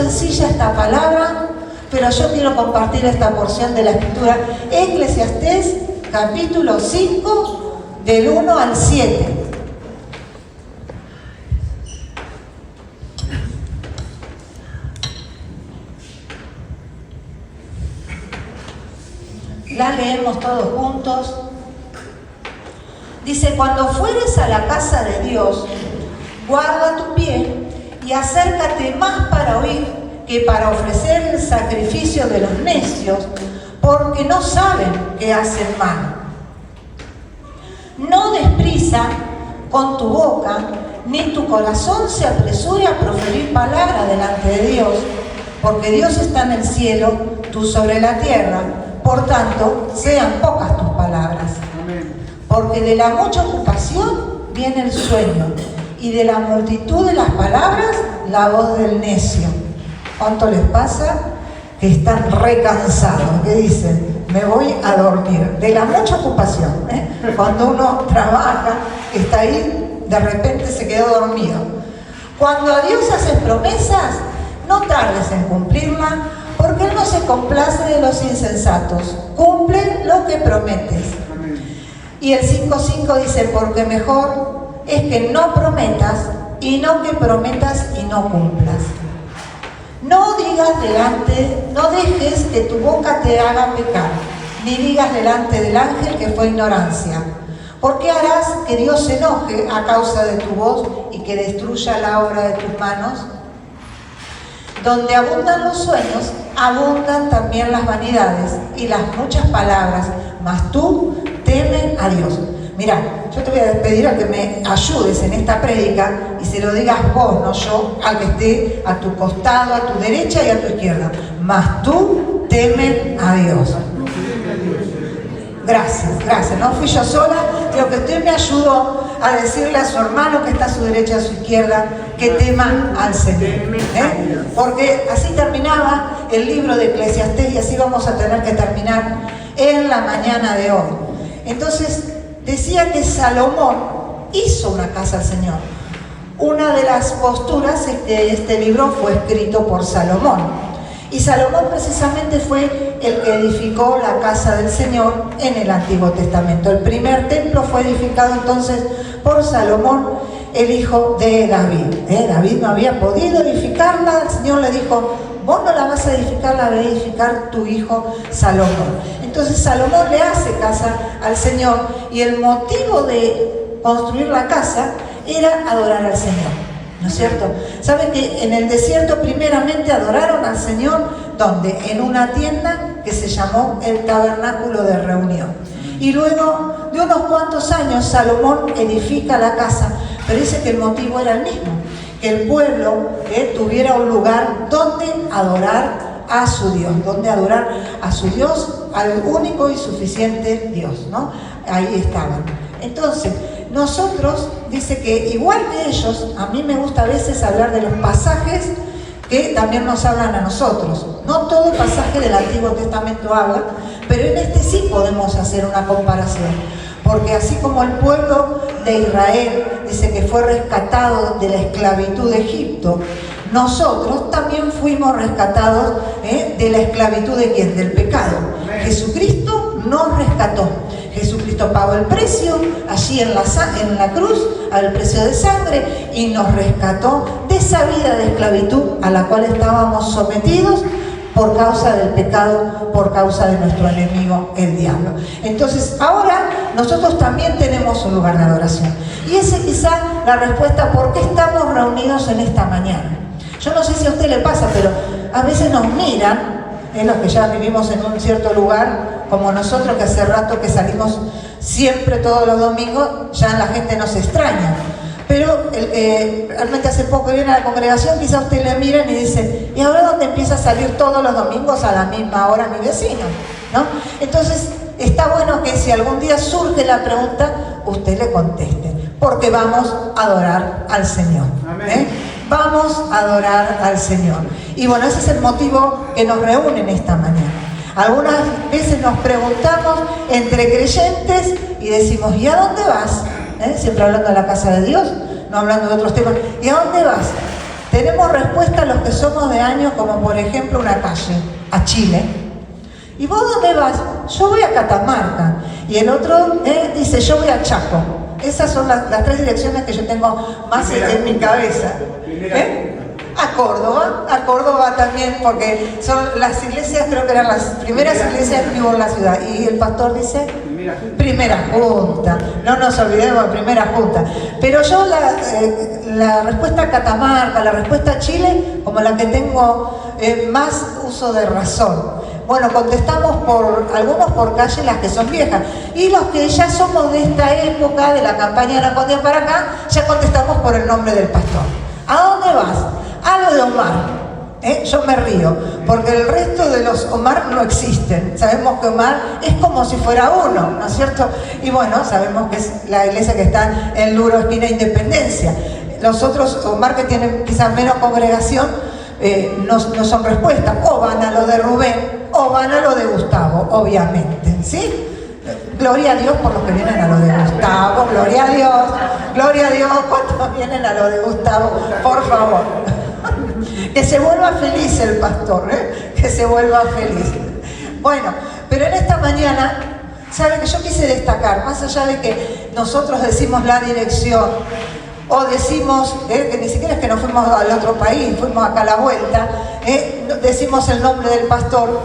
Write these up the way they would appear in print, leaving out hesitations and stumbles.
sencilla esta palabra, pero yo quiero compartir esta porción de la Escritura. Eclesiastés, capítulo 5, del 1 al 7. La leemos todos juntos. Dice: cuando fueres a la casa de Dios, guarda tu pie y acércate más para oír que para ofrecer el sacrificio de los necios, porque no saben que hacen mal. No des prisa con tu boca, ni tu corazón se apresure a proferir palabra delante de Dios, porque Dios está en el cielo, tú sobre la tierra. Por tanto, sean pocas tus palabras. Amén. Porque de la mucha ocupación viene el sueño, y de la multitud de las palabras, la voz del necio. ¿Cuánto les pasa? Que están recansados, que dicen: me voy a dormir. De la mucha ocupación, cuando uno trabaja, está ahí, de repente se quedó dormido. Cuando a Dios haces promesas, no tardes en cumplirla, porque Él no se complace de los insensatos. Cumple lo que prometes. Y el 5:5 dice: porque mejor es que no prometas, y no que prometas y no cumplas. No dejes que tu boca te haga pecar, ni digas delante del ángel que fue ignorancia. Porque harás que Dios se enoje a causa de tu voz y que destruya la obra de tus manos. Donde abundan los sueños, abundan también las vanidades y las muchas palabras, mas tú teme a Dios. Mirá, yo te voy a despedir a que me ayudes en esta prédica y se lo digas vos, no yo, al que esté a tu costado, a tu derecha y a tu izquierda. Mas tú teme a Dios. Gracias. No fui yo sola, pero que usted me ayudó a decirle a su hermano que está a su derecha y a su izquierda que tema al Señor. Porque así terminaba el libro de Eclesiastés y así vamos a tener que terminar en la mañana de hoy. Entonces, decía que Salomón hizo una casa al Señor. Una de las posturas de este libro fue escrito por Salomón. Y Salomón precisamente fue el que edificó la casa del Señor en el Antiguo Testamento. El primer templo fue edificado entonces por Salomón, el hijo de David. David no había podido edificarla. El Señor le dijo: vos no la vas a edificar, la va a edificar tu hijo Salomón. Entonces Salomón le hace casa al Señor, y el motivo de construir la casa era adorar al Señor. ¿No es cierto? ¿Saben que en el desierto primeramente adoraron al Señor? ¿Dónde? En una tienda que se llamó el tabernáculo de reunión. Y luego de unos cuantos años Salomón edifica la casa, pero dice que el motivo era el mismo, que el pueblo tuviera un lugar donde adorar a su Dios, al único y suficiente Dios, ¿no? Ahí estaban. Entonces, nosotros, dice que igual que ellos, a mí me gusta a veces hablar de los pasajes que también nos hablan a nosotros. No todo pasaje del Antiguo Testamento habla, pero en este sí podemos hacer una comparación. Porque así como el pueblo de Israel dice que fue rescatado de la esclavitud de Egipto, nosotros también fuimos rescatados de la esclavitud de ¿quién? Del pecado. Jesucristo nos rescató. Jesucristo pagó el precio allí en la cruz, al precio de sangre, y nos rescató de esa vida de esclavitud a la cual estábamos sometidos por causa del pecado, por causa de nuestro enemigo, el diablo. Entonces, ahora nosotros también tenemos un lugar de adoración. Y esa es quizá la respuesta por qué estamos reunidos en esta mañana. Yo no sé si a usted le pasa, pero a veces nos miran, los que ya vivimos en un cierto lugar, como nosotros que hace rato que salimos siempre todos los domingos, ya la gente nos extraña. Pero realmente hace poco viene a la congregación, quizá usted le miren y dice: ¿y ahora dónde empieza a salir todos los domingos a la misma hora mi vecino? ¿No? Entonces, está bueno que si algún día surge la pregunta, usted le conteste, porque vamos a adorar al Señor. Vamos a adorar al Señor. Y bueno, ese es el motivo que nos reúne en esta mañana. Algunas veces nos preguntamos entre creyentes y decimos: ¿y a dónde vas? Siempre hablando de la casa de Dios, no hablando de otros temas. ¿Y a dónde vas? Tenemos respuesta a los que que somos de años, como por ejemplo una calle, a Chile. ¿Y vos dónde vas? Yo voy a Catamarca. Y el otro dice, yo voy a Chaco. Esas son las 3 direcciones que yo tengo más en mi cabeza. A Córdoba también, porque son las iglesias, creo que eran las primeras iglesias que hubo en la ciudad. Y el pastor dice, primera junta. No nos olvidemos de primera junta. Pero yo la respuesta a Catamarca, la respuesta a Chile, como la que tengo más uso de razón. Bueno, contestamos algunos por calle, las que son viejas. Y los que ya somos de esta época, de la campaña de la Condía para acá, ya contestamos por el nombre del pastor. ¿A dónde vas? A lo de Omar. Yo me río, porque el resto de los Omar no existen. Sabemos que Omar es como si fuera uno, ¿no es cierto? Y bueno, sabemos que es la iglesia que está en Luro, esquina Independencia. Los otros Omar que tienen quizás menos congregación no son respuestas. O van a lo de Rubén, o van a lo de Gustavo, obviamente, ¿sí? Gloria a Dios por los que vienen a lo de Gustavo, gloria a Dios, ¿cuántos vienen a lo de Gustavo? Por favor. Que se vuelva feliz el pastor, que se vuelva feliz. Bueno, pero en esta mañana, ¿sabe que yo quise destacar? Más allá de que nosotros decimos la dirección, o decimos, que ni siquiera es que nos fuimos al otro país, fuimos acá a la vuelta, decimos el nombre del pastor,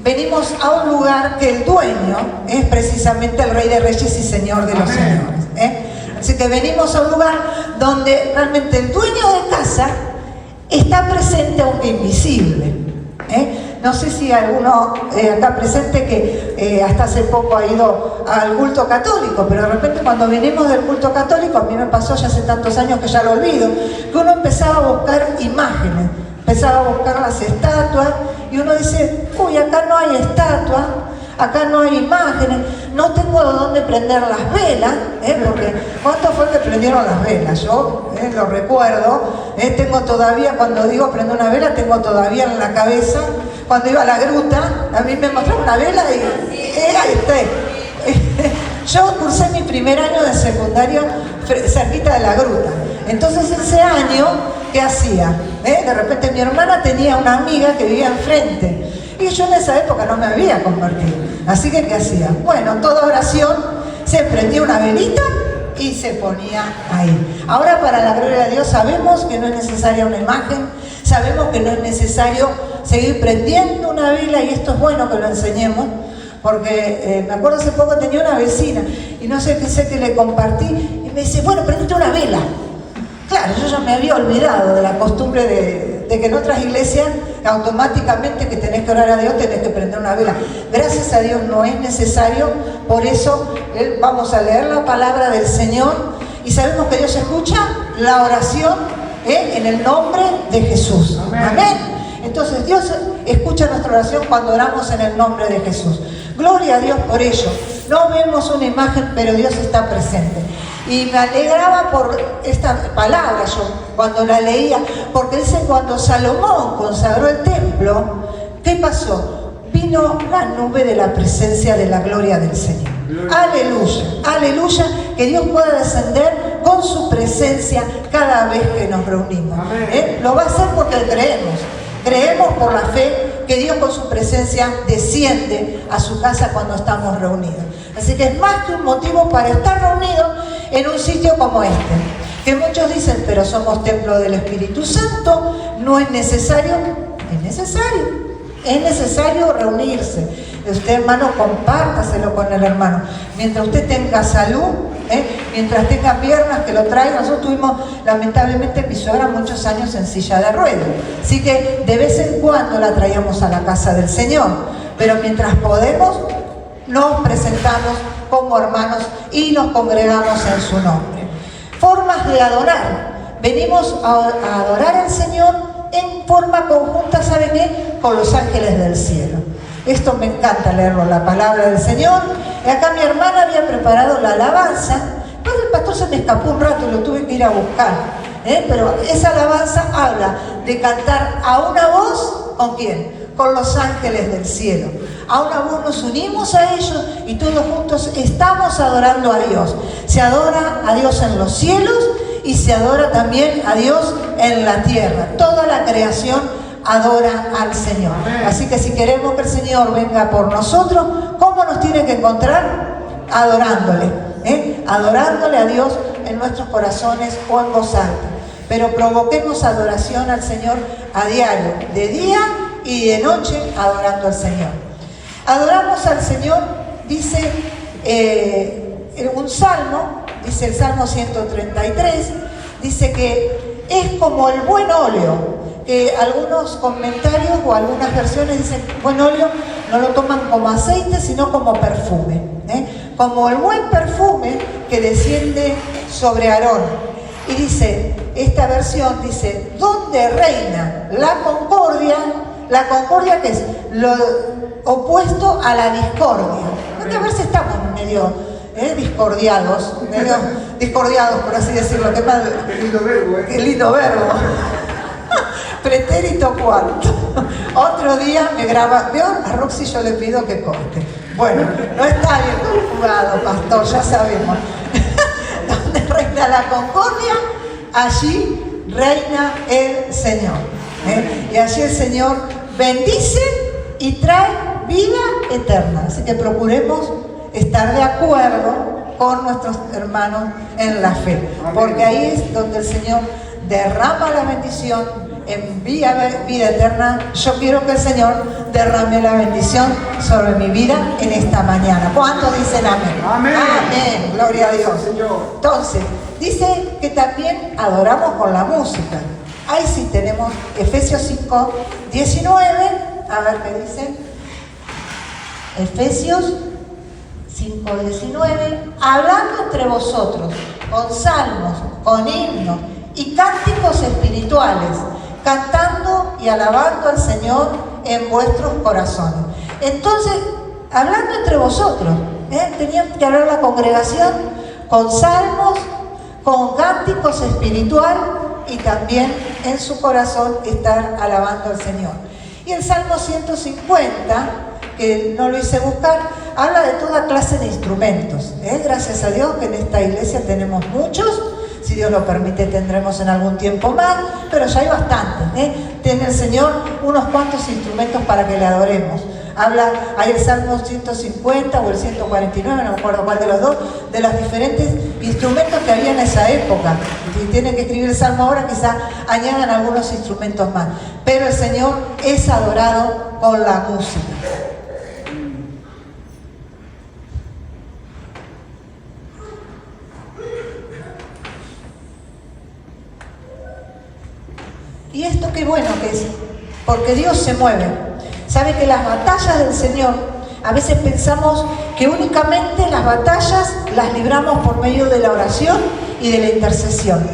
venimos a un lugar que el dueño es precisamente el Rey de Reyes y Señor de los Señores. Así que venimos a un lugar donde realmente el dueño de casa está presente aunque invisible. No sé si alguno acá presente que hasta hace poco ha ido al culto católico, pero de repente cuando venimos del culto católico, a mí me pasó ya hace tantos años que ya lo olvido, que uno empezaba a buscar imágenes, empezaba a buscar las estatuas, y uno dice, uy, acá no hay estatua, acá no hay imágenes, no tengo dónde prender las velas, porque ¿cuánto fue que prendieron las velas? Yo lo recuerdo, tengo todavía, cuando digo prender una vela, tengo todavía en la cabeza, cuando iba a la gruta, a mí me mostraron una vela y ahí está. Yo cursé mi primer año de secundario cerquita de la gruta, entonces ese año, ¿qué hacía? De repente mi hermana tenía una amiga que vivía enfrente, y yo en esa época no me había convertido. Así que, ¿qué hacía? Bueno, toda oración se prendía una velita y se ponía ahí. Ahora, para la gloria de Dios, sabemos que no es necesaria una imagen, sabemos que no es necesario seguir prendiendo una vela, y esto es bueno que lo enseñemos, porque me acuerdo hace poco tenía una vecina, y no sé qué sé que le compartí, y me dice, bueno, prendete una vela. Claro, yo ya me había olvidado de la costumbre de que en otras iglesias automáticamente que tenés que orar a Dios tenés que prender una vela. Gracias a Dios no es necesario, por eso vamos a leer la palabra del Señor y sabemos que Dios escucha la oración en el nombre de Jesús. Amén. Entonces Dios escucha nuestra oración cuando oramos en el nombre de Jesús. Gloria a Dios por ello. No vemos una imagen, pero Dios está presente. Y me alegraba por esta palabra yo cuando la leía, porque dice, cuando Salomón consagró el templo, ¿qué pasó? Vino la nube de la presencia de la gloria del Señor. Aleluya, aleluya, que Dios pueda descender con su presencia cada vez que nos reunimos. Lo va a hacer porque creemos por la fe que Dios con su presencia desciende a su casa cuando estamos reunidos. Así que es más que un motivo para estar reunidos en un sitio como este, que muchos dicen, pero somos templo del Espíritu Santo, no es necesario. Es necesario reunirse. Usted, hermano, compártaselo con el hermano. Mientras usted tenga salud, mientras tenga piernas, que lo traiga. Nosotros tuvimos, lamentablemente, mi suegra muchos años en silla de ruedas, así que de vez en cuando la traíamos a la casa del Señor, pero mientras podemos, nos presentamos como hermanos y nos congregamos en su nombre. Formas de adorar. Venimos a adorar al Señor en forma conjunta, ¿sabe qué? Con los ángeles del cielo. Esto me encanta leerlo, la palabra del Señor. Y acá mi hermana había preparado la alabanza. Pues el pastor se me escapó un rato y lo tuve que ir a buscar. Pero esa alabanza habla de cantar a una voz, ¿con quién? con los ángeles del cielo. Ahora vos nos unimos a ellos y todos juntos estamos adorando a Dios. Se adora a Dios en los cielos y se adora también a Dios en la tierra. Toda la creación adora al Señor. Así que si queremos que el Señor venga por nosotros, ¿cómo nos tiene que encontrar? Adorándole, adorándole a Dios en nuestros corazones o en voz alta. Pero provoquemos adoración al Señor a diario, de día y de noche, adorando al Señor. Adoramos al Señor, dice un salmo, dice el Salmo 133, dice que es como el buen óleo, que algunos comentarios o algunas versiones dicen buen óleo no lo toman como aceite, sino como perfume, como el buen perfume que desciende sobre Aarón. Y dice, esta versión dice, ¿dónde reina la concordia? La concordia, que es lo opuesto a la discordia. Porque a veces estamos medio discordiados, por así decirlo. Qué lindo verbo, Qué lindo verbo. Pretérito cuarto. Otro día me graba, ¿veo? A Roxy yo le pido que corte. Bueno, no está bien jugado, pastor, ya sabemos. Donde reina la concordia, allí reina el Señor. Y allí el Señor bendice y trae vida eterna. Así que procuremos estar de acuerdo con nuestros hermanos en la fe. Porque ahí es donde el Señor derrama la bendición, envía vida eterna. Yo quiero que el Señor derrame la bendición sobre mi vida en esta mañana. ¿Cuántos dicen amén? Amén. Amén. Gloria a Dios. Entonces, dice que también adoramos con la música. Ahí sí tenemos Efesios 5, 19. A ver qué dice. Efesios 5, 19. Hablando entre vosotros con salmos, con himnos y cánticos espirituales, cantando y alabando al Señor en vuestros corazones. Entonces, hablando entre vosotros, tenían que hablar la congregación con salmos, con cánticos espiritual y también en su corazón estar alabando al Señor. Y el Salmo 150, que no lo hice buscar, habla de toda clase de instrumentos. Gracias a Dios que en esta iglesia tenemos muchos. Si Dios lo permite tendremos en algún tiempo más, pero ya hay bastantes. Tiene el Señor unos cuantos instrumentos para que le adoremos. Hay el Salmo 150 o el 149, no me acuerdo cuál de los dos, de los diferentes instrumentos que había en esa época. Si tienen que escribir el Salmo ahora, quizá añadan algunos instrumentos más. Pero el Señor es adorado con la música. Y esto qué bueno que es, porque Dios se mueve. Sabe que las batallas del Señor, a veces pensamos que únicamente las batallas las libramos por medio de la oración y de la intercesión.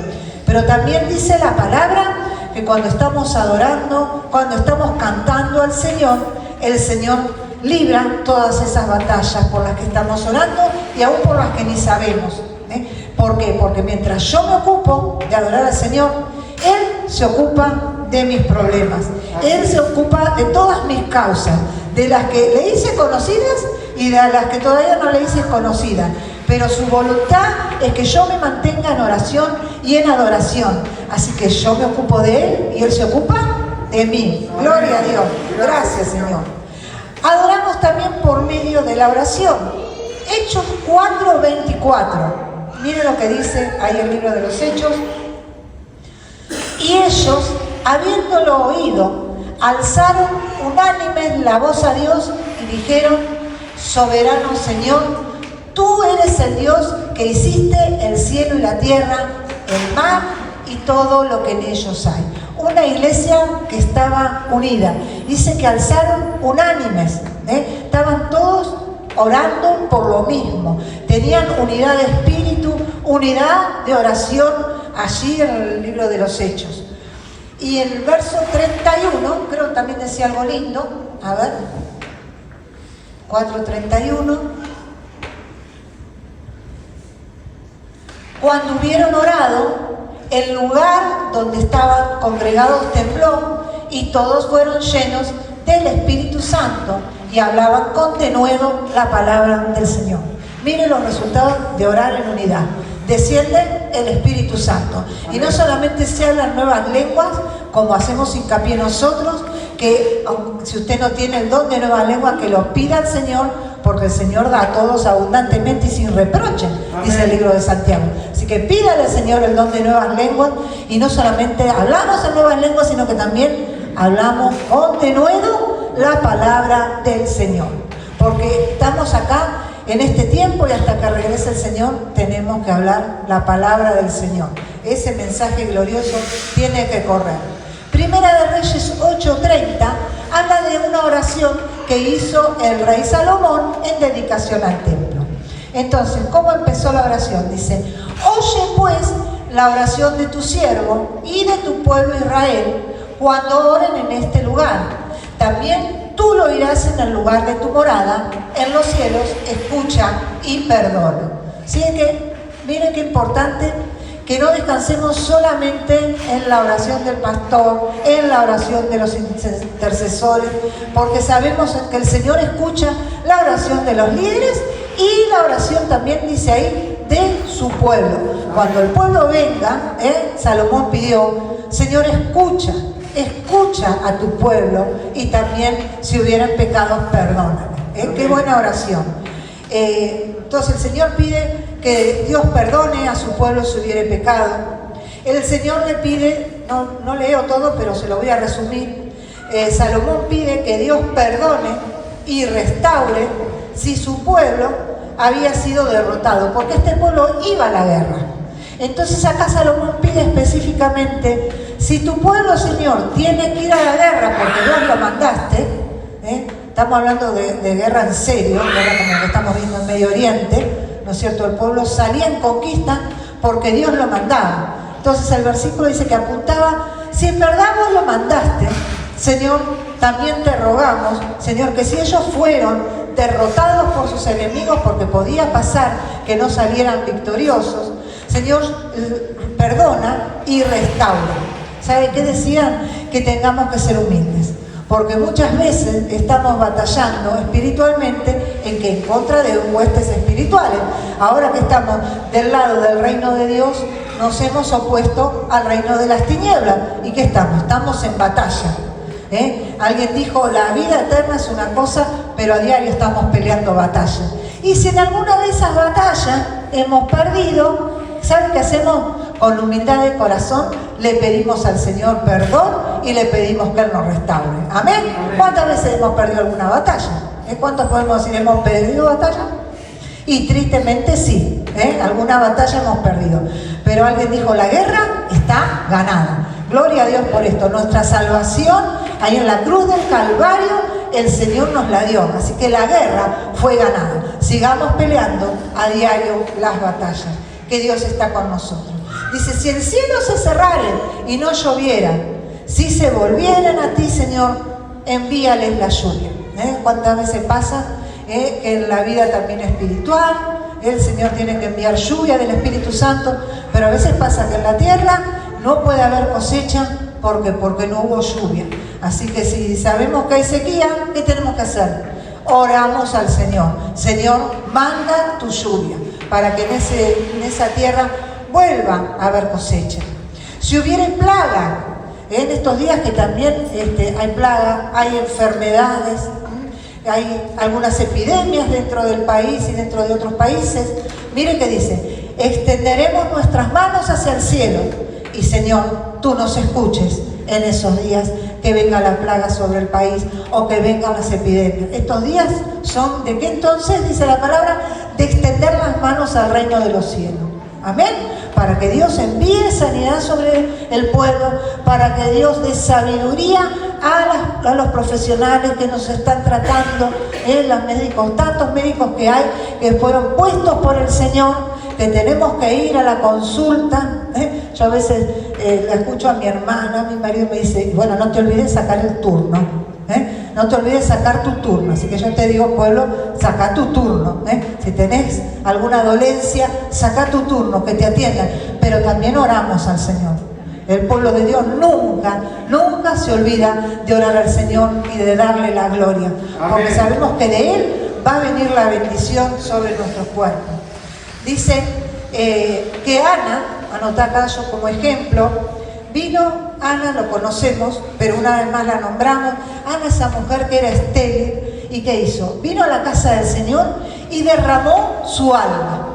Pero también dice la palabra que cuando estamos adorando, cuando estamos cantando al Señor, el Señor libra todas esas batallas por las que estamos orando y aún por las que ni sabemos. ¿Por qué? Porque mientras yo me ocupo de adorar al Señor, Él se ocupa de mis problemas. Él se ocupa de todas mis causas, de las que le hice conocidas y de las que todavía no le hice conocidas. Pero su voluntad es que yo me mantenga en oración y en adoración. Así que yo me ocupo de Él y Él se ocupa de mí. Gloria a Dios. Gracias, Señor. Adoramos también por medio de la oración. Hechos 4:24. Miren lo que dice ahí el libro de los Hechos. Y ellos, habiéndolo oído, alzaron unánimes la voz a Dios y dijeron: soberano Señor, tú eres el Dios que hiciste el cielo y la tierra, el mar y todo lo que en ellos hay. Una iglesia que estaba unida. Dice que alzaron unánimes, estaban todos orando por lo mismo. Tenían unidad de espíritu, unidad de oración allí en el libro de los Hechos. Y en el verso 31, creo que también decía algo lindo. A ver, 4:31. Cuando hubieron orado, el lugar donde estaban congregados tembló y todos fueron llenos del Espíritu Santo y hablaban con denuedo la palabra del Señor. Miren los resultados de orar en unidad. Desciende el Espíritu Santo. Y no solamente se hablan nuevas lenguas, como hacemos hincapié nosotros, que si usted no tiene el don de nuevas lenguas, que lo pida al Señor, porque el Señor da a todos abundantemente y sin reproche, dice el libro de Santiago. Así que pídale al Señor el don de nuevas lenguas, y no solamente hablamos en nuevas lenguas, sino que también hablamos con denuedo la palabra del Señor. Porque estamos acá en este tiempo y hasta que regrese el Señor tenemos que hablar la palabra del Señor. Ese mensaje glorioso tiene que correr. Primera de Reyes 8:30 habla de una oración que hizo el rey Salomón en dedicación al templo. Entonces, ¿cómo empezó la oración? Dice: oye pues la oración de tu siervo y de tu pueblo Israel cuando oren en este lugar. También tú lo oirás en el lugar de tu morada, en los cielos, escucha y perdona. Así que, miren qué importante que no descansemos solamente en la oración del pastor, en la oración de los intercesores, porque sabemos que el Señor escucha la oración de los líderes y la oración también, dice ahí, de su pueblo. Cuando el pueblo venga, Salomón pidió: Señor, escucha a tu pueblo, y también si hubieran pecados, perdóname. Qué buena oración. Entonces el Señor pide que Dios perdone a su pueblo si hubiere pecado. El Señor le pide, no leo todo, pero se lo voy a resumir. Salomón pide que Dios perdone y restaure si su pueblo había sido derrotado, porque este pueblo iba a la guerra. Entonces acá Salomón pide específicamente: si tu pueblo, Señor, tiene que ir a la guerra porque Dios lo mandaste, estamos hablando de guerra en serio, guerra como lo que estamos viendo en Medio Oriente, ¿no es cierto? El pueblo salía en conquista porque Dios lo mandaba. Entonces el versículo dice que apuntaba: si en verdad vos lo mandaste, Señor, también te rogamos, Señor, que si ellos fueron derrotados por sus enemigos, porque podía pasar que no salieran victoriosos, Señor, perdona y restaura. ¿Sabe qué decían? Que tengamos que ser humildes, porque muchas veces estamos batallando espiritualmente en contra de huestes espirituales. Ahora que estamos del lado del reino de Dios, nos hemos opuesto al reino de las tinieblas. ¿Y qué estamos? Estamos en batalla. Alguien dijo: la vida eterna es una cosa, pero a diario estamos peleando batallas. Y si en alguna de esas batallas hemos perdido, ¿saben qué hacemos? Con humildad de corazón le pedimos al Señor perdón y le pedimos que Él nos restaure. ¿Amén? ¿Cuántas veces hemos perdido alguna batalla? ¿Cuántos podemos decir hemos perdido batalla? Y tristemente sí, alguna batalla hemos perdido. Pero alguien dijo: la guerra está ganada. Gloria a Dios por esto. Nuestra salvación, ahí en la cruz del Calvario, el Señor nos la dio. Así que la guerra fue ganada. Sigamos peleando a diario las batallas, que Dios está con nosotros. Dice: si el cielo se cerrara y no lloviera, si se volvieran a ti, Señor, envíales la lluvia. ¿Cuántas veces pasa que en la vida también espiritual el Señor tiene que enviar lluvia del Espíritu Santo, pero a veces pasa que en la tierra no puede haber cosecha porque no hubo lluvia? Así que si sabemos que hay sequía, ¿qué tenemos que hacer? Oramos al Señor: Señor, manda tu lluvia para que en esa tierra vuelva a haber cosecha. Si hubiera plaga, en estos días que también hay plaga, hay enfermedades, hay algunas epidemias dentro del país y dentro de otros países, mire que dice: extenderemos nuestras manos hacia el cielo y, Señor, tú nos escuches en esos días, que venga la plaga sobre el país o que vengan las epidemias. Estos días son ¿de qué entonces? Dice la palabra: de extender las manos al reino de los cielos. Amén. Para que Dios envíe sanidad sobre el pueblo, para que Dios dé sabiduría a los profesionales que nos están tratando, los médicos, tantos médicos que hay que fueron puestos por el Señor, que tenemos que ir a la consulta. Yo a veces le escucho a mi hermana, mi marido me dice: bueno, no te olvides sacar el turno. No te olvides sacar tu turno. Así que yo te digo, pueblo, saca tu turno. Si tenés alguna dolencia, saca tu turno, que te atiendan. Pero también oramos al Señor. El pueblo de Dios nunca, nunca se olvida de orar al Señor y de darle la gloria. Amén. Porque sabemos que de Él va a venir la bendición sobre nuestros cuerpos. Dice que Ana, anotá acá yo como ejemplo, vino, Ana lo conocemos, pero una vez más la nombramos, Ana, esa mujer que era estéril, ¿y qué hizo? Vino a la casa del Señor y derramó su alma.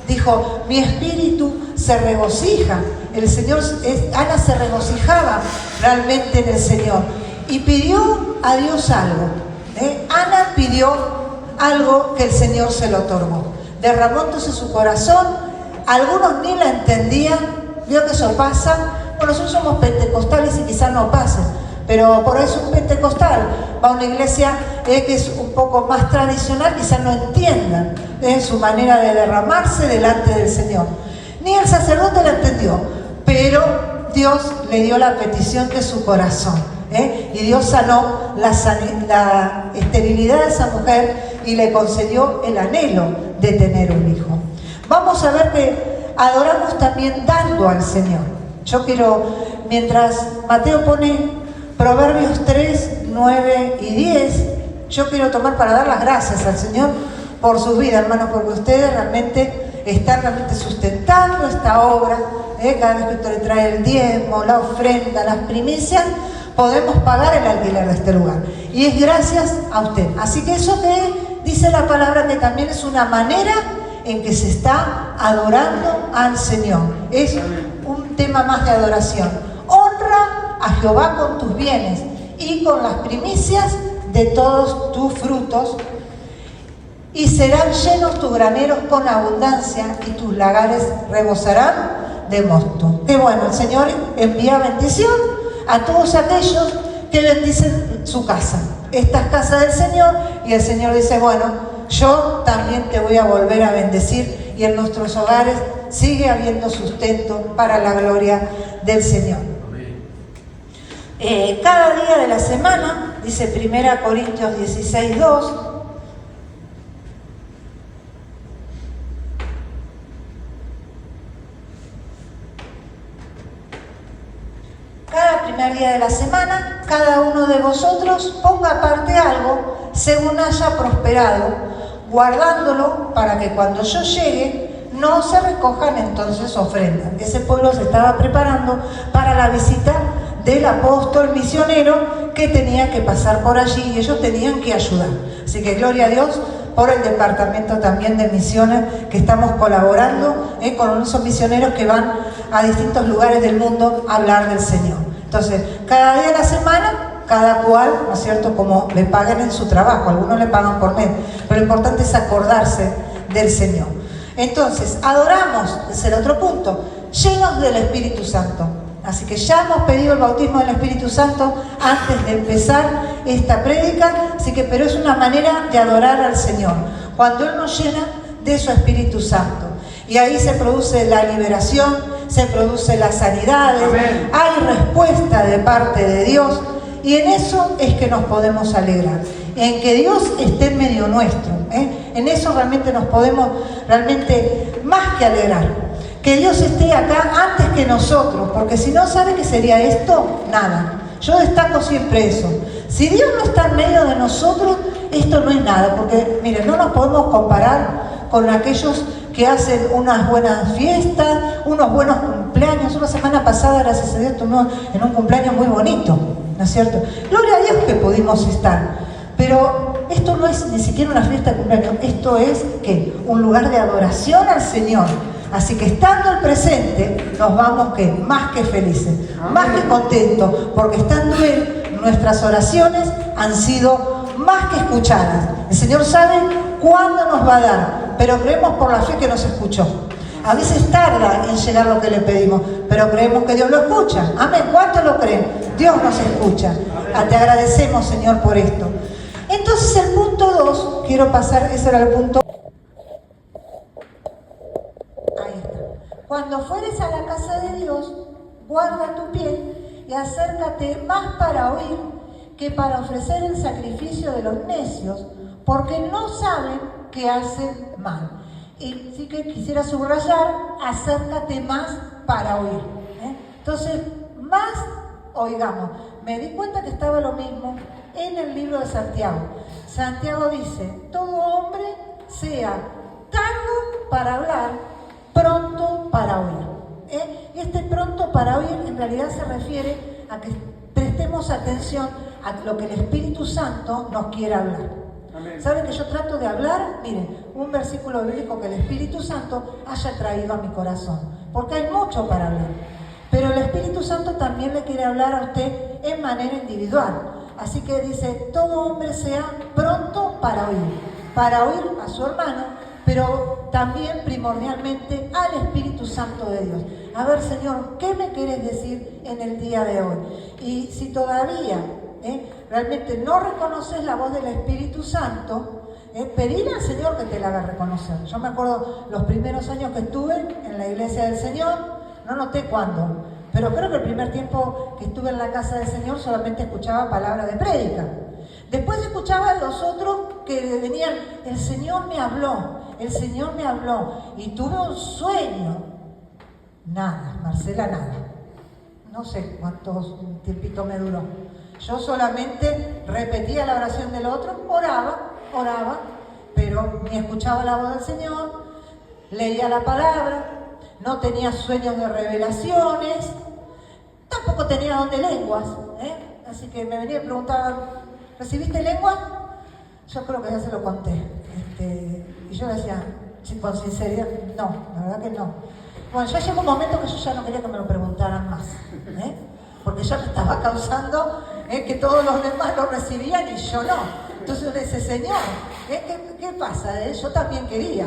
Dijo, mi espíritu se regocija. El Señor, Ana se regocijaba realmente en el Señor y pidió a Dios algo. Ana pidió algo que el Señor se lo otorgó. Derramó entonces su corazón. Algunos ni la entendían. Vio que eso pasa. Bueno, nosotros somos pentecostales y quizás no pase, pero por eso un pentecostal va a una iglesia que es un poco más tradicional, quizás no entiendan su manera de derramarse delante del Señor. Ni el sacerdote la entendió, pero Dios le dio la petición de su corazón, y Dios sanó la esterilidad de esa mujer y le concedió el anhelo de tener un hijo. Vamos a ver que adoramos también dando al Señor. Yo quiero, mientras Mateo pone Proverbios 3, 9 y 10, yo quiero tomar para dar las gracias al Señor por sus vidas, hermanos, porque ustedes realmente están sustentando esta obra. Cada vez que usted le trae el diezmo, la ofrenda, las primicias, podemos pagar el alquiler de este lugar. Y es gracias a usted. Así que eso que dice la palabra, que también es una manera en que se está adorando al Señor. Es un tema más de adoración. Honra a Jehová con tus bienes y con las primicias de todos tus frutos, y serán llenos tus graneros con abundancia, y tus lagares rebosarán de mosto. Qué bueno, el Señor envía bendición a todos aquellos que bendicen su casa. Esta es casa del Señor, y el Señor dice, bueno, yo también te voy a volver a bendecir, y en nuestros hogares sigue habiendo sustento para la gloria del Señor. Cada día de la semana, dice 1 Corintios 16, 2, cada primer día de la semana, cada uno de vosotros ponga aparte algo según haya prosperado, guardándolo para que cuando yo llegue no se recojan entonces ofrendas. Ese pueblo se estaba preparando para la visita del apóstol misionero que tenía que pasar por allí, y ellos tenían que ayudar. Así que gloria a Dios por el departamento también de misiones, que estamos colaborando con esos misioneros que van a distintos lugares del mundo a hablar del Señor. Entonces, cada día de la semana, cada cual, ¿no es cierto?, como le paguen en su trabajo. Algunos le pagan por mes, pero lo importante es acordarse del Señor. Entonces, adoramos, es el otro punto, llenos del Espíritu Santo. Así que ya hemos pedido el bautismo del Espíritu Santo antes de empezar esta prédica, así que, pero es una manera de adorar al Señor, cuando Él nos llena de su Espíritu Santo. Y ahí se produce la liberación, se producen las sanidades, amén, hay respuesta de parte de Dios, y en eso es que nos podemos alegrar, en que Dios esté en medio nuestro, en eso realmente nos podemos más que alegrar. Que Dios esté acá antes que nosotros, porque si no, ¿sabe qué sería esto? Nada. Yo destaco siempre eso. Si Dios no está en medio de nosotros, esto no es nada, porque miren, no nos podemos comparar con aquellos que hacen unas buenas fiestas, unos buenos cumpleaños. Una semana pasada, gracias a Dios, estuvimos en un cumpleaños muy bonito, ¿no es cierto? Gloria a Dios que pudimos estar. Pero esto no es ni siquiera una fiesta de cumpleaños, esto es ¿qué? Un lugar de adoración al Señor. Así que estando el presente, nos vamos ¿qué? Más que felices, más que contentos, porque estando Él, nuestras oraciones han sido más que escuchadas. El Señor sabe cuándo nos va a dar, pero creemos por la fe que nos escuchó. A veces tarda en llegar lo que le pedimos, pero creemos que Dios lo escucha. Amén. ¿Cuánto lo creen? Dios nos escucha. Te agradecemos, Señor, por esto. Entonces el punto 2, quiero pasar, ese era el punto. Ahí está. Cuando fueres a la casa de Dios, guarda tu pie y acércate más para oír que para ofrecer el sacrificio de los necios, porque no saben que hacen mal. Y sí que quisiera subrayar, acércate más para oír. Entonces, más oigamos. Me di cuenta que estaba lo mismo en el libro de Santiago. Santiago dice, todo hombre sea tardo para hablar, pronto para oír. Y este pronto para oír en realidad se refiere a que prestemos atención a lo que el Espíritu Santo nos quiere hablar. Amén. ¿Saben que yo trato de hablar? Miren, un versículo bíblico que el Espíritu Santo haya traído a mi corazón, porque hay mucho para hablar. Pero el Espíritu Santo también le quiere hablar a usted en manera individual. Así que dice, todo hombre sea pronto para oír a su hermano, pero también primordialmente al Espíritu Santo de Dios. A ver, Señor, ¿qué me quieres decir en el día de hoy? Y si todavía realmente no reconoces la voz del Espíritu Santo, pedirle al Señor que te la haga reconocer. Yo me acuerdo los primeros años que estuve en la iglesia del Señor, no noté cuándo, pero creo que el primer tiempo que estuve en la casa del Señor solamente escuchaba palabras de prédica. Después escuchaba a los otros que venían, el Señor me habló, y tuve un sueño. Nada, Marcela, nada. No sé cuánto tiempito me duró. Yo solamente repetía la oración del otro, oraba, pero ni escuchaba la voz del Señor, leía la palabra, no tenía sueños de revelaciones, tampoco tenía don de lenguas, Así que me venía y preguntaban, ¿recibiste lengua? Yo creo que ya se lo conté. Y yo decía, con sinceridad, no, la verdad que no. Bueno, ya llegó un momento que yo ya no quería que me lo preguntaran más, porque ya me estaba causando que todos los demás lo recibían y yo no. Entonces yo le decía, Señor, ¿qué pasa? Yo también quería.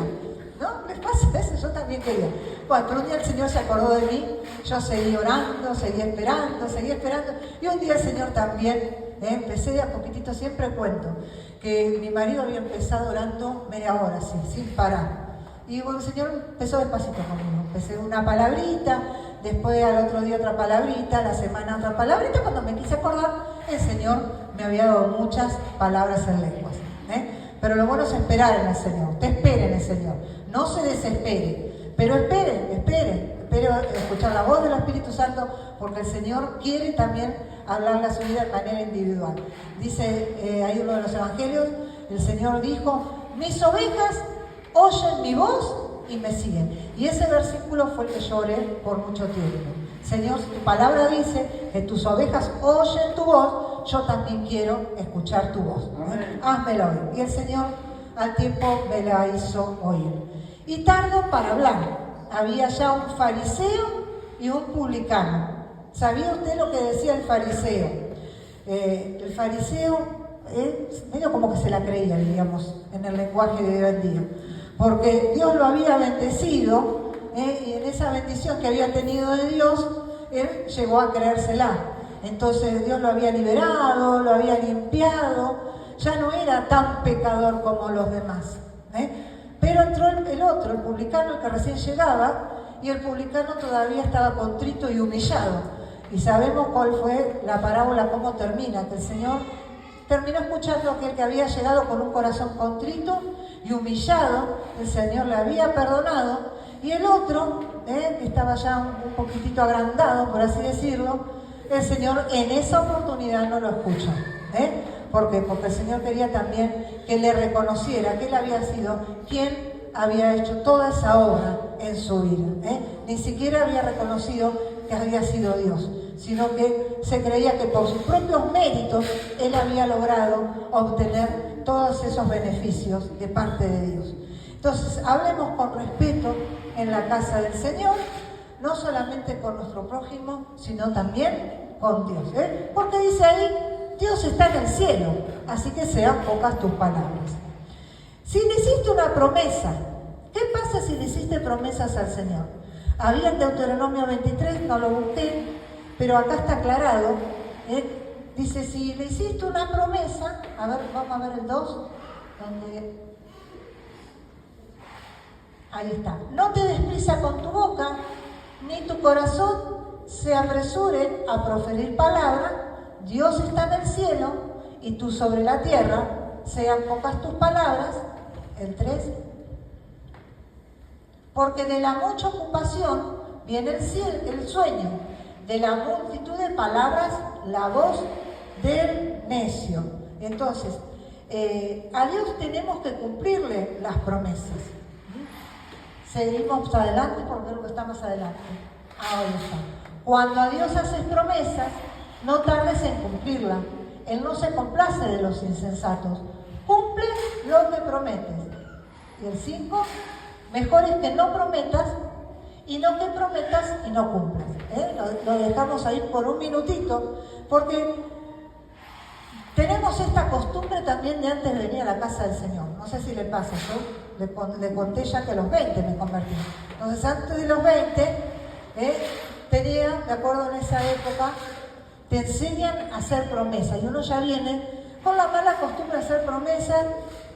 ¿No? ¿Les pasa eso? Yo también quería. Bueno, pero un día el Señor se acordó de mí, yo seguí orando, seguí esperando, y un día el Señor también, empecé de a poquitito, siempre cuento, que mi marido había empezado orando media hora, así, sin parar. Y bueno, el Señor empezó despacito conmigo, empecé una palabrita, después al otro día otra palabrita, la semana otra palabrita, cuando me quise acordar, el Señor me había dado muchas palabras en lenguas. Pero lo bueno es esperar en el Señor, te espere en el Señor, no se desespere, pero espere escuchar la voz del Espíritu Santo, porque el Señor quiere también hablarle a su vida de manera individual. Dice ahí uno de los evangelios, el Señor dijo, mis ovejas oyen mi voz y me siguen. Y ese versículo fue el que yo oré por mucho tiempo. Señor, si tu palabra dice que tus ovejas oyen tu voz, yo también quiero escuchar tu voz. Házmelo oír. Y el Señor al tiempo me la hizo oír. Y tardo para hablar. Había ya un fariseo y un publicano. ¿Sabía usted lo que decía el fariseo? El fariseo medio como que se la creía, digamos, en el lenguaje de hoy en día. Porque Dios lo había bendecido, y en esa bendición que había tenido de Dios, él llegó a creérsela. Entonces Dios lo había liberado, lo había limpiado, ya no era tan pecador como los demás. Pero entró el otro, el publicano, el que recién llegaba, y el publicano todavía estaba contrito y humillado. Y sabemos cuál fue la parábola, cómo termina, que el Señor terminó escuchando a aquel que había llegado con un corazón contrito y humillado, el Señor le había perdonado, y el otro, que estaba ya un poquitito agrandado, por así decirlo, el Señor en esa oportunidad no lo escucha. ¿Por qué? Porque el Señor quería también que le reconociera que Él había sido quien había hecho toda esa obra en su vida. Ni siquiera había reconocido que había sido Dios, sino que se creía que por sus propios méritos Él había logrado obtener todos esos beneficios de parte de Dios. Entonces, hablemos con respeto en la casa del Señor, no solamente con nuestro prójimo, sino también con Dios. Porque dice ahí, Dios está en el cielo, así que sean pocas tus palabras. Si le hiciste una promesa, ¿qué pasa si le hiciste promesas al Señor? Había en Deuteronomio 23, no lo busqué, pero acá está aclarado, dice, si le hiciste una promesa, a ver, vamos a ver el 2, donde... Ahí está. No te des prisa con tu boca, ni tu corazón se apresure a proferir palabra. Dios está en el cielo y tú sobre la tierra, sean pocas tus palabras. El 3. Porque de la mucha ocupación viene el sueño, de la multitud de palabras la voz del necio. Entonces, a Dios tenemos que cumplirle las promesas. Seguimos adelante porque creo que está más adelante. Ahora está. Cuando a Dios haces promesas, no tardes en cumplirla. Él no se complace de los insensatos. Cumple lo que prometes. Y el 5, mejor es que no prometas y no que prometas y no cumplas. Lo dejamos ahí por un minutito, porque tenemos esta costumbre también de antes de venir a la casa del Señor. No sé si le pasa, yo le conté ya que a los 20 me convertí. Entonces antes de los 20, tenía, de acuerdo en esa época, te enseñan a hacer promesas y uno ya viene con la mala costumbre de hacer promesas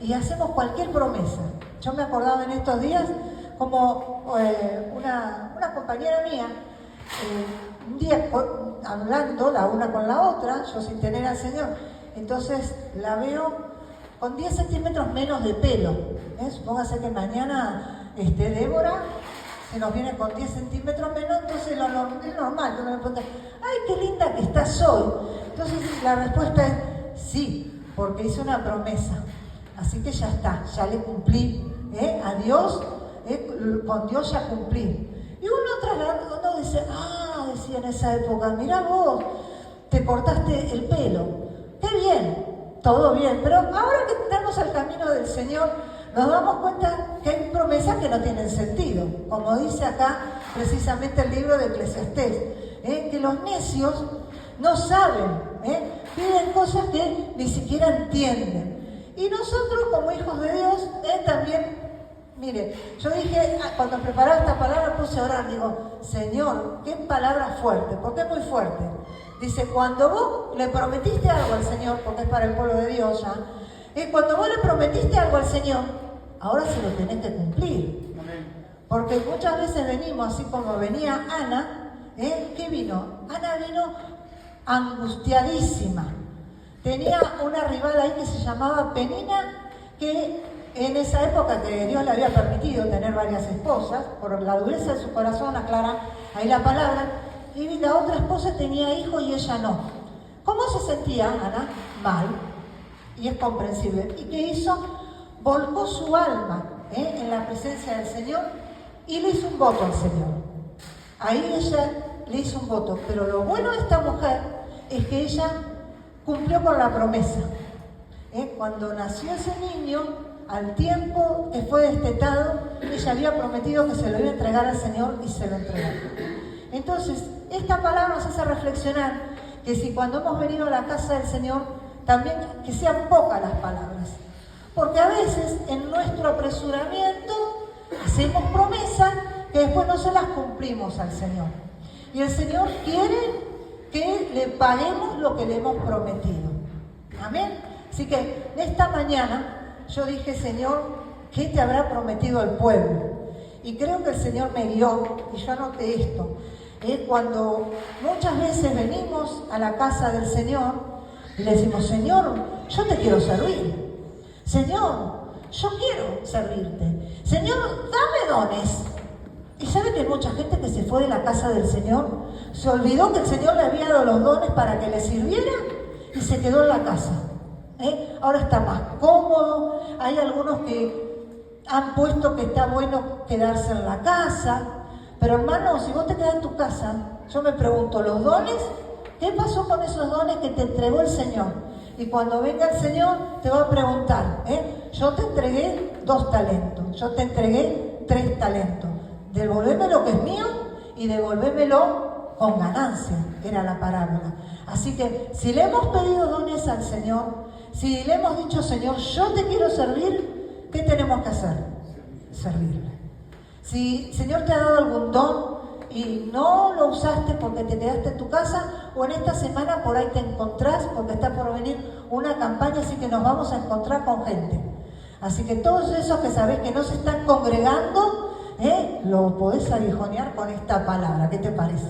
y hacemos cualquier promesa. Yo me acordaba en estos días como una compañera mía, un día hablando la una con la otra, yo sin tener al Señor, entonces la veo con 10 centímetros menos de pelo. Supóngase que mañana Débora se nos viene con 10 centímetros menos, entonces es normal que uno le pregunte, ¡ay, qué linda que estás hoy! Entonces la respuesta es sí, porque hice una promesa, así que ya está, ya le cumplí, a Dios, con Dios ya cumplí. Y uno dice, decía en esa época, mirá vos, te cortaste el pelo, qué bien, todo bien, pero ahora que entramos al camino del Señor, nos damos cuenta que hay promesas que no tienen sentido, como dice acá precisamente el libro de Eclesiastés, que los necios no saben, piden cosas que ni siquiera entienden. Y nosotros como hijos de Dios también, mire, yo dije, cuando preparaba esta palabra puse a orar, digo, Señor, qué palabra fuerte, porque es muy fuerte. Dice, cuando vos le prometiste algo al Señor, porque es para el pueblo de Dios ya, cuando vos le prometiste algo al Señor, ahora se lo tenés que cumplir. Porque muchas veces venimos, así como venía Ana, ¿qué vino? Ana vino angustiadísima. Tenía una rival ahí que se llamaba Penina, que en esa época que Dios le había permitido tener varias esposas, por la dureza de su corazón, aclara ahí la palabra, y la otra esposa tenía hijos y ella no. ¿Cómo se sentía Ana? Mal. Y es comprensible. ¿Y qué hizo? Volcó su alma en la presencia del Señor y le hizo un voto al Señor. Ahí ella le hizo un voto. Pero lo bueno de esta mujer es que ella cumplió con la promesa. Cuando nació ese niño, al tiempo que fue destetado, ella había prometido que se lo iba a entregar al Señor y se lo entregó. Entonces, esta palabra nos hace reflexionar que si cuando hemos venido a la casa del Señor, también que sean pocas las palabras. Porque a veces en nuestro apresuramiento hacemos promesas que después no se las cumplimos al Señor. Y el Señor quiere que le paguemos lo que le hemos prometido. Amén. Así que esta mañana yo dije, Señor, ¿qué te habrá prometido el pueblo? Y creo que el Señor me guió y yo anoté esto. Cuando muchas veces venimos a la casa del Señor y le decimos, Señor, yo te quiero servir. Señor, yo quiero servirte. Señor, dame dones. Y sabe que hay mucha gente que se fue de la casa del Señor, se olvidó que el Señor le había dado los dones para que le sirviera y se quedó en la casa. Ahora está más cómodo. Hay algunos que han puesto que está bueno quedarse en la casa. Pero hermano, si vos te quedás en tu casa, yo me pregunto, ¿los dones? ¿Qué pasó con esos dones que te entregó el Señor? Y cuando venga el Señor te va a preguntar, yo te entregué 2 talentos, yo te entregué 3 talentos. Devolvéme lo que es mío y devolvémelo con ganancia, era la parábola. Así que si le hemos pedido dones al Señor, si le hemos dicho, Señor, yo te quiero servir, ¿qué tenemos que hacer? Servirle. Si el Señor te ha dado algún don y no lo usaste porque te quedaste en tu casa, o en esta semana por ahí te encontrás porque está por venir una campaña, así que nos vamos a encontrar con gente. Así que todos esos que sabés que no se están congregando, lo podés aguijonear con esta palabra. ¿Qué te parece?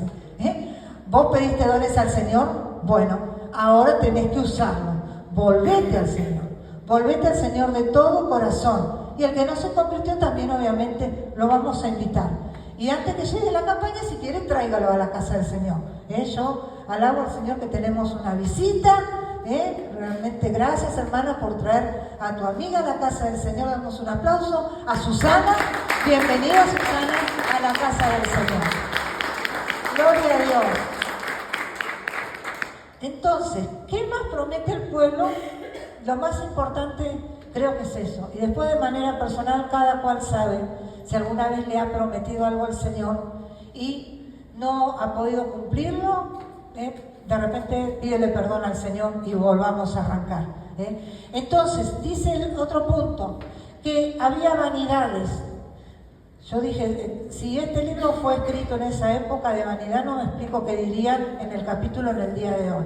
¿Vos pediste dones al Señor? Bueno, ahora tenés que usarlo. Volvete al Señor. Volvete al Señor de todo corazón. Y el que no se convirtió también, obviamente, lo vamos a invitar. Y antes que llegue la campaña, si quiere, tráigalo a la casa del Señor. Yo alabo al Señor que tenemos una visita. Realmente gracias, hermana, por traer a tu amiga a la casa del Señor. Damos un aplauso a Susana. Bienvenida, Susana, a la casa del Señor. Gloria a Dios. Entonces, ¿qué más promete el pueblo? Lo más importante creo que es eso. Y después, de manera personal, cada cual sabe si alguna vez le ha prometido algo al Señor y no ha podido cumplirlo. De repente pídele perdón al Señor y volvamos a arrancar. Entonces, dice el otro punto, que había vanidades. Yo dije, si este libro fue escrito en esa época de vanidad, no me explico qué dirían en el capítulo en el día de hoy.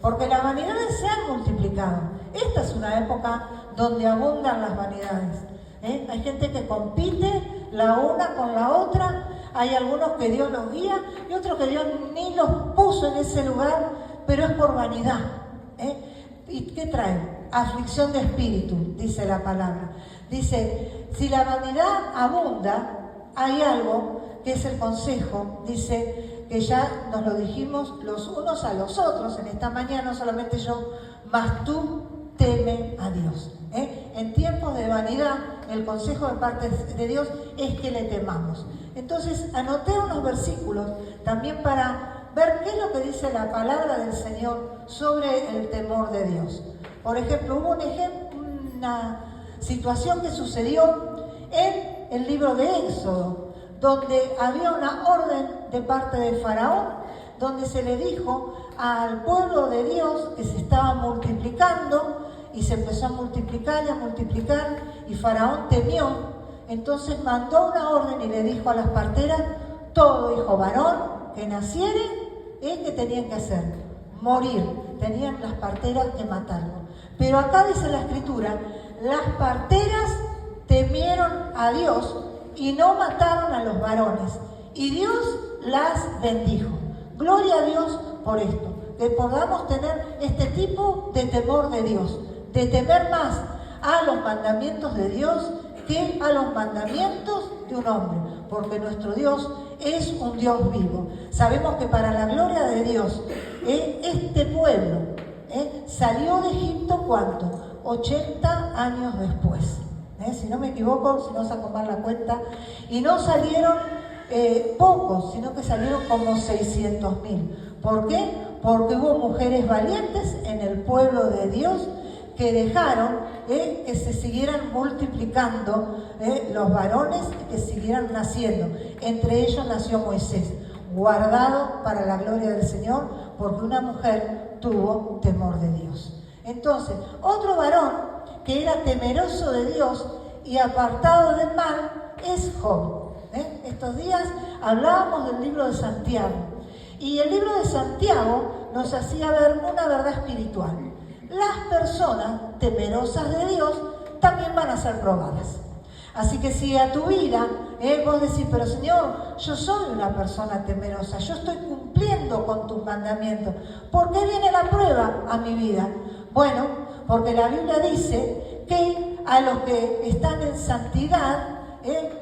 Porque las vanidades se han multiplicado. Esta es una época donde abundan las vanidades. Hay gente que compite la una con la otra. Hay algunos que Dios los guía y otros que Dios ni los puso en ese lugar, pero es por vanidad. ¿Y qué trae? Aflicción de espíritu, dice la palabra. Dice, si la vanidad abunda, hay algo que es el consejo, dice que ya nos lo dijimos los unos a los otros en esta mañana, no solamente yo, mas tú teme a Dios. En tiempos de vanidad, el consejo de parte de Dios es que le temamos. Entonces, anoté unos versículos también para ver qué es lo que dice la palabra del Señor sobre el temor de Dios. Por ejemplo, hubo una situación que sucedió en el libro de Éxodo, donde había una orden de parte de Faraón, donde se le dijo al pueblo de Dios que se estaba multiplicando, y se empezó a multiplicar y a multiplicar, y Faraón temió. Entonces mandó una orden y le dijo a las parteras, todo hijo varón que naciere, ¿qué tenían que hacer? Morir. Tenían las parteras que matarlo. Pero acá dice la Escritura, las parteras temieron a Dios y no mataron a los varones. Y Dios las bendijo. Gloria a Dios por esto, que podamos tener este tipo de temor de Dios, de temer más a los mandamientos de Dios que a los mandamientos de un hombre, porque nuestro Dios es un Dios vivo. Sabemos que para la gloria de Dios, este pueblo salió de Egipto, ¿cuánto? 80 años después. Si no me equivoco, si no saco mal la cuenta, y no salieron pocos, sino que salieron como 600.000. ¿Por qué? Porque hubo mujeres valientes en el pueblo de Dios que dejaron que se siguieran multiplicando los varones y que siguieran naciendo. Entre ellos nació Moisés, guardado para la gloria del Señor, porque una mujer tuvo temor de Dios. Entonces, otro varón que era temeroso de Dios y apartado del mal es Job. Estos días hablábamos del libro de Santiago, y el libro de Santiago nos hacía ver una verdad espiritual. Las personas temerosas de Dios también van a ser probadas. Así que si a tu vida vos decís, pero Señor, yo soy una persona temerosa, yo estoy cumpliendo con tus mandamientos, ¿por qué viene la prueba a mi vida? Bueno, porque la Biblia dice que a los que están en santidad,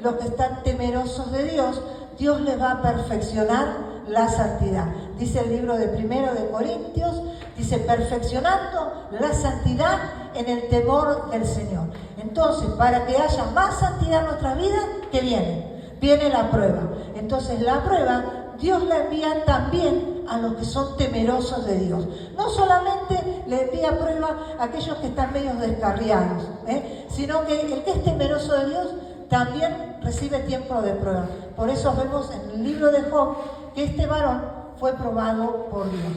los que están temerosos de Dios, Dios les va a perfeccionar la santidad. Dice el libro de 1 de Corintios, dice, perfeccionando la santidad en el temor del Señor. Entonces, para que haya más santidad en nuestra vida, ¿qué viene? Viene la prueba. Entonces, la prueba, Dios la envía también a los que son temerosos de Dios. No solamente le envía prueba a aquellos que están medio descarriados, sino que el que es temeroso de Dios también recibe tiempo de prueba. Por eso vemos en el libro de Job que este varón fue probado por Dios.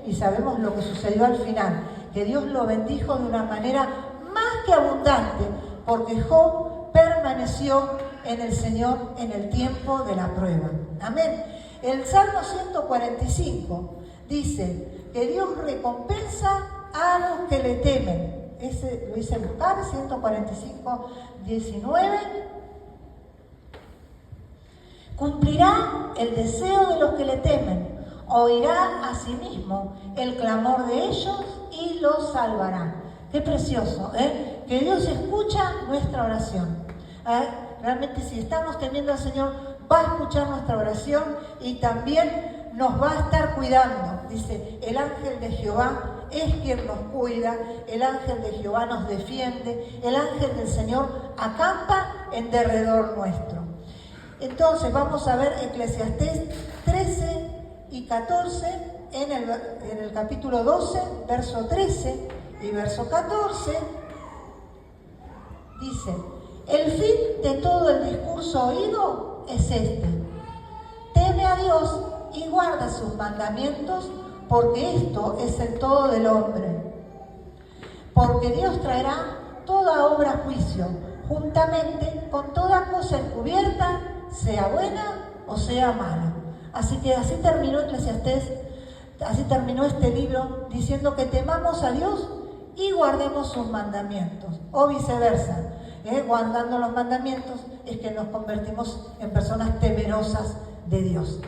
Y sabemos lo que sucedió al final, que Dios lo bendijo de una manera más que abundante, porque Job permaneció en el Señor en el tiempo de la prueba. Amén. El Salmo 145 dice que Dios recompensa a los que le temen. Ese lo hice buscar, 145, 19. Cumplirá el deseo de los que le temen, oirá a sí mismo el clamor de ellos y los salvará. Qué precioso, que Dios escucha nuestra oración. Realmente, si estamos temiendo al Señor, va a escuchar nuestra oración y también nos va a estar cuidando. Dice, el ángel de Jehová es quien nos cuida, el ángel de Jehová nos defiende, el ángel del Señor acampa en derredor nuestro. Entonces vamos a ver Eclesiastés 13 y 14 en el capítulo 12, verso 13 y verso 14. Dice, el fin de todo el discurso oído es este: teme a Dios y guarda sus mandamientos, porque esto es el todo del hombre. Porque Dios traerá toda obra a juicio, juntamente con toda cosa encubierta, sea buena o sea mala. Así que así terminó Eclesiastés, así terminó este libro, diciendo que temamos a Dios y guardemos sus mandamientos, o viceversa. Guardando los mandamientos es que nos convertimos en personas temerosas de Dios.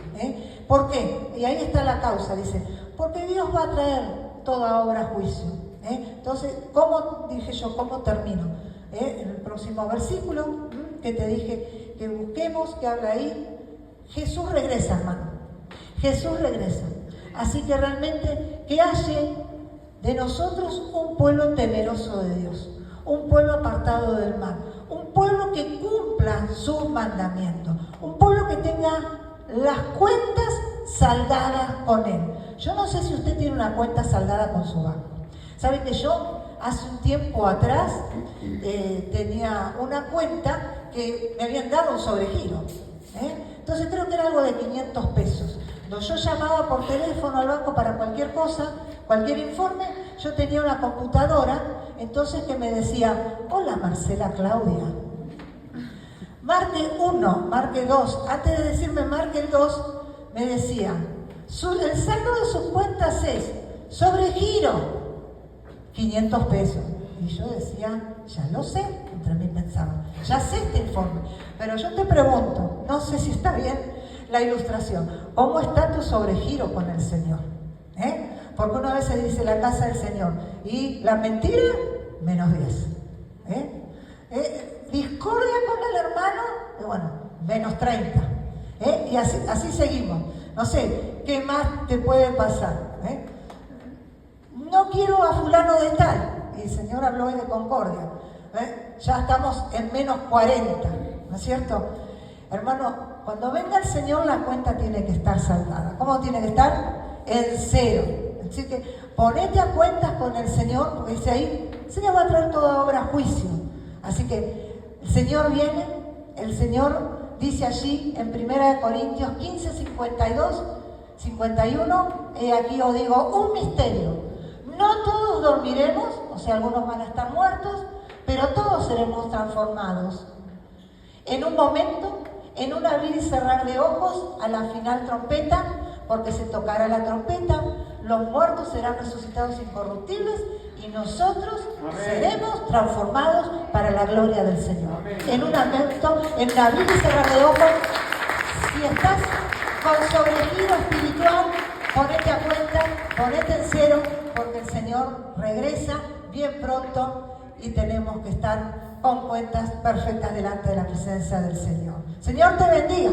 ¿Por qué? Y ahí está la causa, dice, porque Dios va a traer toda obra a juicio. Entonces, ¿cómo termino? En el próximo versículo que te dije que busquemos, que habla ahí, Jesús regresa, hermano. Jesús regresa. Así que realmente que hace de nosotros un pueblo temeroso de Dios, un pueblo apartado del mal, un pueblo que cumpla sus mandamientos, un pueblo que tenga las cuentas saldadas con Él. Yo no sé si usted tiene una cuenta saldada con su banco. ¿Sabe que yo hace un tiempo atrás tenía una cuenta que me habían dado un sobregiro? Entonces creo que era algo de 500 pesos. Cuando yo llamaba por teléfono al banco para cualquier cosa, cualquier informe, yo tenía una computadora, entonces que me decía, hola Marcela Claudia, marque 1, marque 2, antes de decirme marque el 2, me decía, el saldo de sus cuentas es sobregiro, 500 pesos. Y yo decía, ya lo sé, entre mí pensaba, ya sé este informe, pero yo te pregunto, no sé si está bien la ilustración, ¿cómo está tu sobregiro con el Señor? Porque una vez se dice la casa del Señor y la mentira, menos 10. Discordia con el hermano, bueno, menos 30. Y así seguimos. No sé, ¿qué más te puede pasar? No quiero a fulano de tal. Y el Señor habló de concordia. Ya estamos en menos 40, ¿no es cierto? Hermano, cuando venga el Señor la cuenta tiene que estar saldada. ¿Cómo tiene que estar? En cero. Así que ponete a cuentas con el Señor, porque dice ahí, el Señor va a traer toda obra a juicio. Así que el Señor viene, el Señor dice allí en 1 Corintios 15, 52, 51, aquí os digo un misterio. No todos dormiremos, o sea, algunos van a estar muertos, pero todos seremos transformados. En un momento, en un abrir y cerrar de ojos, a la final trompeta, porque se tocará la trompeta, los muertos serán resucitados incorruptibles y nosotros seremos transformados para la gloria del Señor. En un momento, en un abrir y cerrar de ojos, si estás con sobregiro espiritual, ponete a cuenta, ponete en cero, porque el Señor regresa bien pronto y tenemos que estar con cuentas perfectas delante de la presencia del Señor. Señor te bendiga.